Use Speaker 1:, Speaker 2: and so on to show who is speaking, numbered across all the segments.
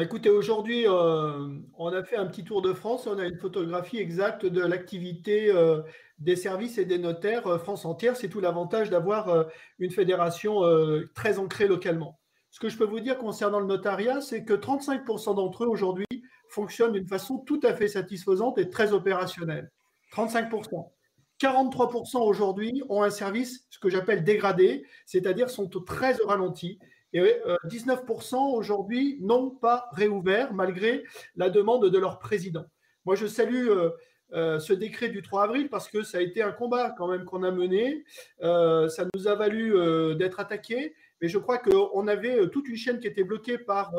Speaker 1: Écoutez, aujourd'hui, on a fait un petit tour de France. On a une photographie exacte de l'activité des services et des notaires France entière. C'est tout l'avantage d'avoir une fédération très ancrée localement. Ce que je peux vous dire concernant le notariat, c'est que 35% d'entre eux aujourd'hui fonctionnent d'une façon tout à fait satisfaisante et très opérationnelle. 35%. 43% aujourd'hui ont un service, ce que j'appelle dégradé, c'est-à-dire sont très au ralenti. Et 19% aujourd'hui n'ont pas réouvert malgré la demande de leur président. Moi, je salue ce décret du 3 avril parce que ça a été un combat quand même qu'on a mené. Ça nous a valu d'être attaqués, mais je crois qu'on avait toute une chaîne qui était bloquée par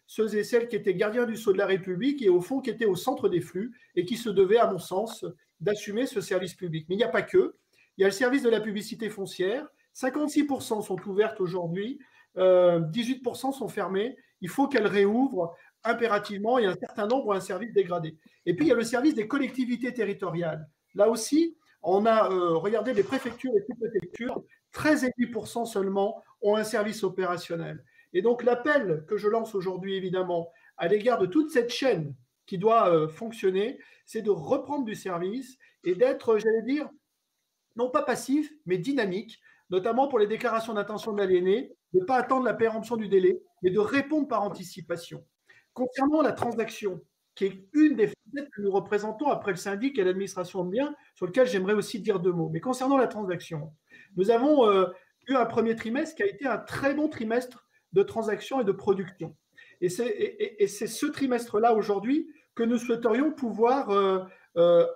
Speaker 1: ceux et celles qui étaient gardiens du sceau de la République et au fond qui étaient au centre des flux et qui se devaient, à mon sens, d'assumer ce service public. Mais il n'y a pas que. Il y a le service de la publicité foncière. 56% sont ouvertes aujourd'hui. 18% sont fermées. Il faut qu'elles réouvrent impérativement et un certain nombre ont un service dégradé. Et puis, il y a le service des collectivités territoriales. Là aussi, on a regardé les préfectures et sous-préfectures, 13,5% seulement ont un service opérationnel. Et donc, l'appel que je lance aujourd'hui, évidemment, à l'égard de toute cette chaîne qui doit fonctionner, c'est de reprendre du service et d'être, j'allais dire, non pas passif, mais dynamique, notamment pour les déclarations d'intention de l'aliéné, de ne pas attendre la péremption du délai, mais de répondre par anticipation. Concernant la transaction, qui est une des facettes que nous représentons après le syndic et l'administration de biens, sur lequel j'aimerais aussi dire deux mots. Mais concernant la transaction, nous avons eu un premier trimestre qui a été un très bon trimestre de transactions et de production. Et c'est ce trimestre-là aujourd'hui que nous souhaiterions pouvoir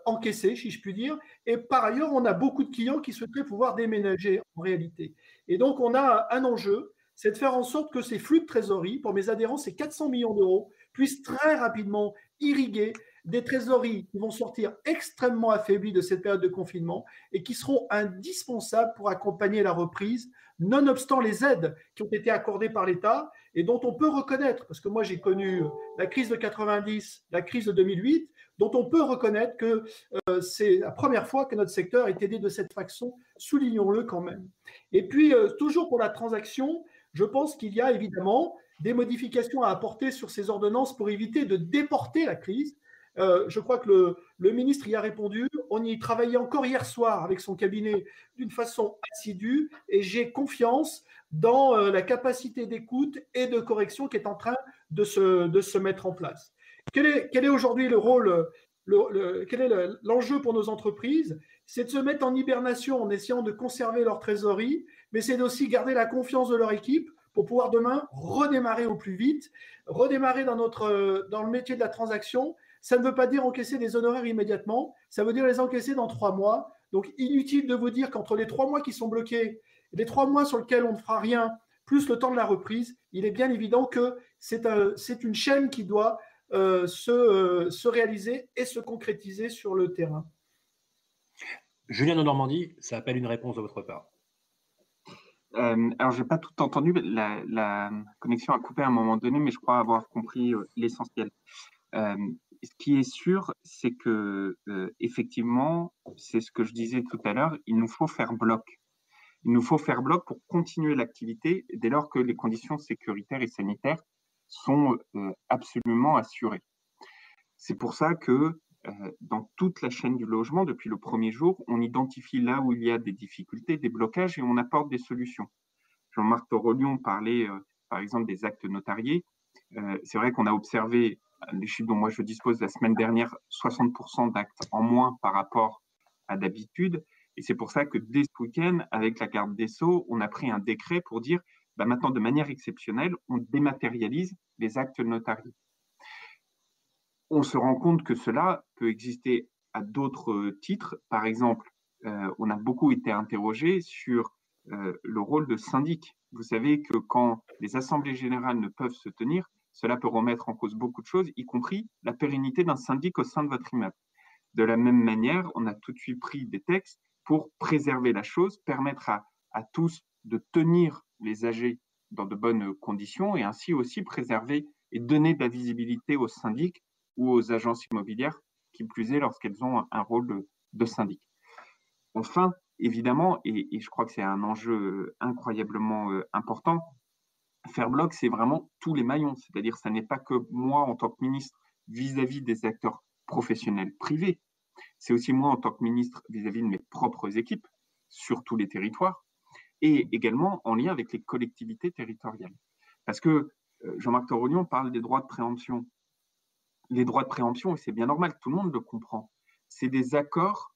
Speaker 1: encaisser, si je puis dire. Et par ailleurs, on a beaucoup de clients qui souhaiteraient pouvoir déménager en réalité. Et donc, on a un enjeu, c'est de faire en sorte que ces flux de trésorerie, pour mes adhérents, c'est 400 millions d'euros, puissent très rapidement irriguer des trésoreries qui vont sortir extrêmement affaiblies de cette période de confinement et qui seront indispensables pour accompagner la reprise, nonobstant les aides qui ont été accordées par l'État et dont on peut reconnaître, parce que moi j'ai connu la crise de 90, la crise de 2008, dont on peut reconnaître que c'est la première fois que notre secteur est aidé de cette façon, soulignons-le quand même. Et puis, toujours pour la transaction, je pense qu'il y a évidemment des modifications à apporter sur ces ordonnances pour éviter de déporter la crise. Je crois que le ministre y a répondu. On y travaillait encore hier soir avec son cabinet d'une façon assidue et j'ai confiance dans la capacité d'écoute et de correction qui est en train de se mettre en place. Quel est aujourd'hui le rôle, quel est l'enjeu pour nos entreprises? C'est de se mettre en hibernation en essayant de conserver leur trésorerie, mais c'est aussi garder la confiance de leur équipe pour pouvoir demain redémarrer au plus vite, redémarrer dans le métier de la transaction. Ça ne veut pas dire encaisser des honoraires immédiatement, ça veut dire les encaisser dans 3 mois. Donc, inutile de vous dire qu'entre les 3 mois qui sont bloqués, les 3 mois sur lesquels on ne fera rien, plus le temps de la reprise, il est bien évident que c'est une chaîne qui doit se réaliser et se concrétiser sur le terrain.
Speaker 2: Julien de Normandie, ça appelle une réponse de votre part.
Speaker 3: Alors, je n'ai pas tout entendu. La connexion a coupé à un moment donné, mais je crois avoir compris l'essentiel. Ce qui est sûr, c'est que effectivement, c'est ce que je disais tout à l'heure, il nous faut faire bloc. Il nous faut faire bloc pour continuer l'activité dès lors que les conditions sécuritaires et sanitaires sont absolument assurées. C'est pour ça que dans toute la chaîne du logement, depuis le premier jour, on identifie là où il y a des difficultés, des blocages et on apporte des solutions. Jean-Marc Torolion parlait par exemple des actes notariés. C'est vrai qu'on a observé les chiffres dont moi je dispose la semaine dernière, 60% d'actes en moins par rapport à d'habitude. Et c'est pour ça que dès ce week-end, avec la garde des Sceaux, on a pris un décret pour dire maintenant, de manière exceptionnelle, on dématérialise les actes notariés. On se rend compte que cela peut exister à d'autres titres. Par exemple, on a beaucoup été interrogé sur le rôle de syndic. Vous savez que quand les assemblées générales ne peuvent se tenir, cela peut remettre en cause beaucoup de choses, y compris la pérennité d'un syndic au sein de votre immeuble. De la même manière, on a tout de suite pris des textes pour préserver la chose, permettre à tous de tenir les AG dans de bonnes conditions et ainsi aussi préserver et donner de la visibilité aux syndics ou aux agences immobilières, qui plus est lorsqu'elles ont un rôle de syndic. Enfin, évidemment, et je crois que c'est un enjeu incroyablement important, faire bloc, c'est vraiment tous les maillons. C'est-à-dire, ça n'est pas que moi, en tant que ministre, vis-à-vis des acteurs professionnels privés. C'est aussi moi, en tant que ministre, vis-à-vis de mes propres équipes sur tous les territoires et également en lien avec les collectivités territoriales. Parce que Jean-Marc Torolion parle des droits de préemption. Les droits de préemption, et c'est bien normal, tout le monde le comprend, c'est des accords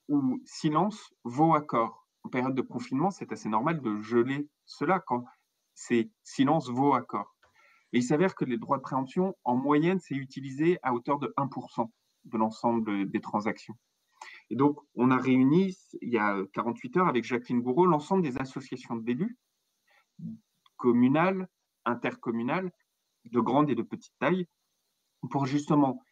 Speaker 3: où silence vaut accord. En période de confinement, c'est assez normal de geler cela quand c'est silence vaut accord. Et il s'avère que les droits de préemption, en moyenne, c'est utilisé à hauteur de 1% de l'ensemble des transactions. Et donc, on a réuni, il y a 48 heures, avec Jacqueline Gouraud, l'ensemble des associations d'élus, communales, intercommunales, de grande et de petite taille, pour justement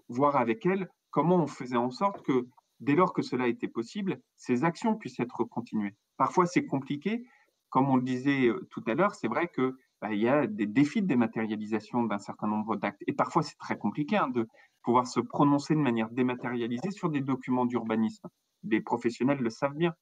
Speaker 3: voir avec elles comment on faisait en sorte que, dès lors que cela était possible, ces actions puissent être continuées. Parfois, c'est compliqué. Comme on le disait tout à l'heure, c'est vrai que il y a des défis de dématérialisation d'un certain nombre d'actes. Et parfois, c'est très compliqué de pouvoir se prononcer de manière dématérialisée sur des documents d'urbanisme. Les professionnels le savent bien.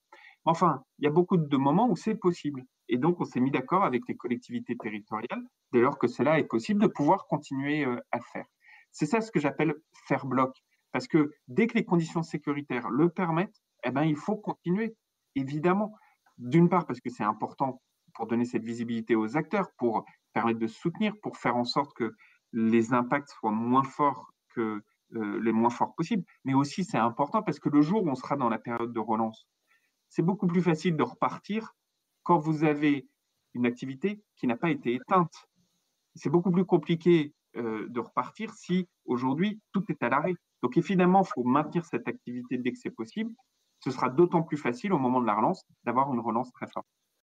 Speaker 3: Enfin, il y a beaucoup de moments où c'est possible. Et donc, on s'est mis d'accord avec les collectivités territoriales, dès lors que cela est possible, de pouvoir continuer à le faire. C'est ça ce que j'appelle faire bloc. Parce que dès que les conditions sécuritaires le permettent, il faut continuer, évidemment. D'une part, parce que c'est important pour donner cette visibilité aux acteurs, pour permettre de soutenir, pour faire en sorte que les impacts soient moins forts que les moins forts possibles. Mais aussi, c'est important parce que le jour où on sera dans la période de relance, c'est beaucoup plus facile de repartir quand vous avez une activité qui n'a pas été éteinte. C'est beaucoup plus compliqué de repartir si aujourd'hui tout est à l'arrêt. Donc évidemment, il faut maintenir cette activité dès que c'est possible. Ce sera d'autant plus facile au moment de la relance d'avoir une relance très forte.